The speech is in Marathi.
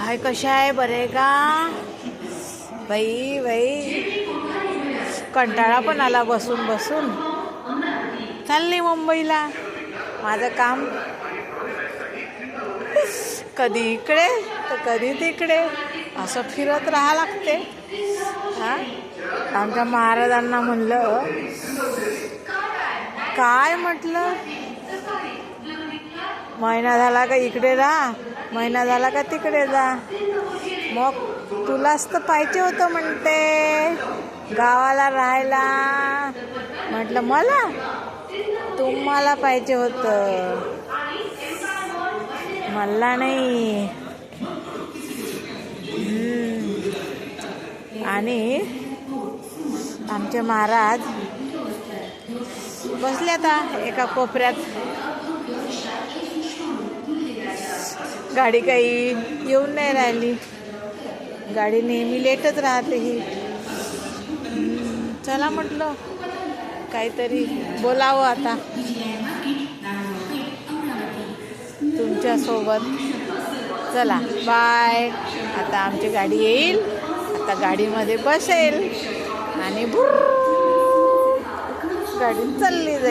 हाय, कशा आहे? बरे का बाई? कंटाळा पण आला बसून बसून. चालली मुंबईला. माझं काम कधी इकडे तर कधी तिकडे असं फिरत राहा लागते. आमच्या महाराजांना म्हणलं, काय म्हटलं, महिना झाला का इकडे राहा, महिना झाला का तिकडे जा. मग तुलाच तर पाहिजे होतं म्हणते गावाला राहायला. म्हटलं मला, तुम्हाला पाहिजे होतं, मला नाही. आणि आमचे महाराज बसले आता एका कोपऱ्यात. गाडी काही येऊन नाही राहिली. गाडी नेहमी लेटच राहते ही. चला म्हटलं काहीतरी बोलावं आता तुमच्यासोबत. चला बाय. आता आमची गाडी येईल, आता गाडीमध्ये बसेल आणि गाडी चालली जाईल.